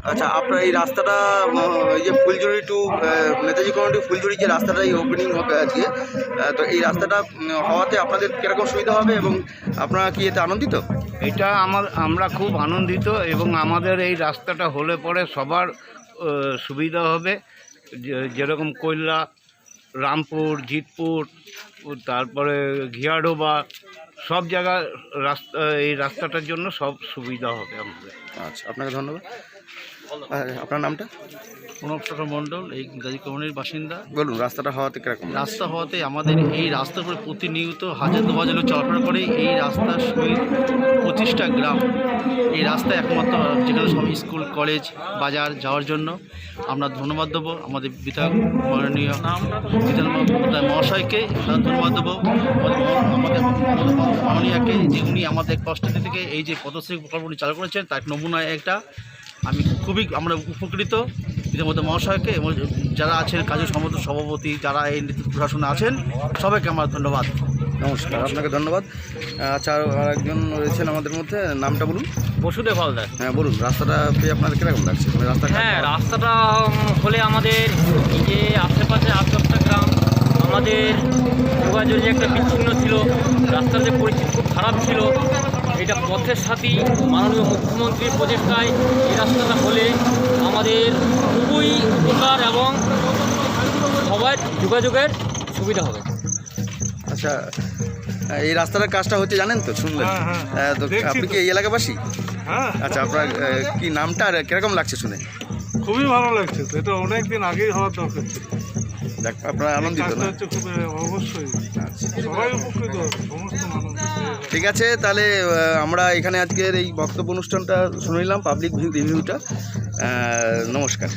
আচ্ছা, আপনার এই রাস্তাটা এই যে ফুলঝুরি টু নেতাজি কলোনি টু ফুলঝুরি যে রাস্তাটা এই ওপেনিং হবে আজকে, তো এই রাস্তাটা হওয়াতে আপনাদের কীরকম সুবিধা হবে এবং আপনারা কি এতে আনন্দিত? এটা আমরা খুব আনন্দিত এবং আমাদের এই রাস্তাটা হলে পরে সবার সুবিধা হবে। যেরকম কৈলা, রামপুর, জিতপুর, তারপরে ঘিয়াডোবা, সব জায়গায় এই রাস্তাটার জন্য সব সুবিধা হবে আমাদের। আচ্ছা, আপনাকে ধন্যবাদ। আপনার নামটা? প্রণব শেখর মণ্ডল, এই নেতাজি কলোনির বাসিন্দা। বলুন, রাস্তাটা হওয়াতে কীরকম? রাস্তা হওয়াতে আমাদের এই রাস্তার উপরে প্রতিনিয়ত 1000-2000 লোক চলাফেরা করে। এই রাস্তার সহিত 25টা গ্রাম এই রাস্তা একমাত্র, যেখানে সব স্কুল, কলেজ, বাজার যাওয়ার জন্য। আমরা ধন্যবাদ দেবো আমাদের বিধায়ক মাননীয় বিধান মহাশয়কে, ধন্যবাদ দেবো আমাদের মাননীয়াকে, যে উনি আমাদের কষ্টের থেকে এই যে পথশ্রী প্রকল্পটি চালু করেছেন, তার নমুনা একটা। আমরা উপকৃত বিধানমন্ত্রী মহাশয়কে এবং যারা আছেন কাজী সভাপতি, যারা এই প্রশাসনে আছেন, সবাইকে আমার ধন্যবাদ। নমস্কার, আপনাকে ধন্যবাদ। আচ্ছা, আর একজন রয়েছেন আমাদের মধ্যে, নামটা বলুন। বসুদেব হালদার। হ্যাঁ বলুন, রাস্তাটা পেয়ে আপনাদের কীরকম লাগছে? হ্যাঁ, রাস্তাটা হলে আমাদের এই যে আশেপাশে 8-10টা গ্রাম, আমাদের যোগাযোগের যে একটা বিচ্ছিন্ন ছিল, রাস্তার যে পরিস্থিতি খুব খারাপ ছিল, এটা পথের সাথী মাননীয় মুখ্যমন্ত্রীর প্রচেষ্টায় এই রাস্তাটা হলে আমাদের খুবই উপকার এবং সবার যোগাযোগের সুবিধা হবে। আচ্ছা, এই রাস্তাটার কাজটা হচ্ছে জানেন তো, শুনলেন? তো আপনি কি এই এলাকাবাসী? আচ্ছা, আপনার কি নামটা আর কিরকম লাগছে শুনে? খুবই ভালো লাগছে, তো এটা অনেক দিন আগেই হওয়ার দরকার ছিল। দেখ, আপনারা আনন্দিত না? অবশ্যই সবাই উপকৃত হবে, সমস্ত মানুষ। ঠিক আছে, তাহলে আমরা এখানে আজকের এই বক্তব্য অনুষ্ঠানটা শুনে নিলাম, পাবলিক রিভিউটা। নমস্কার।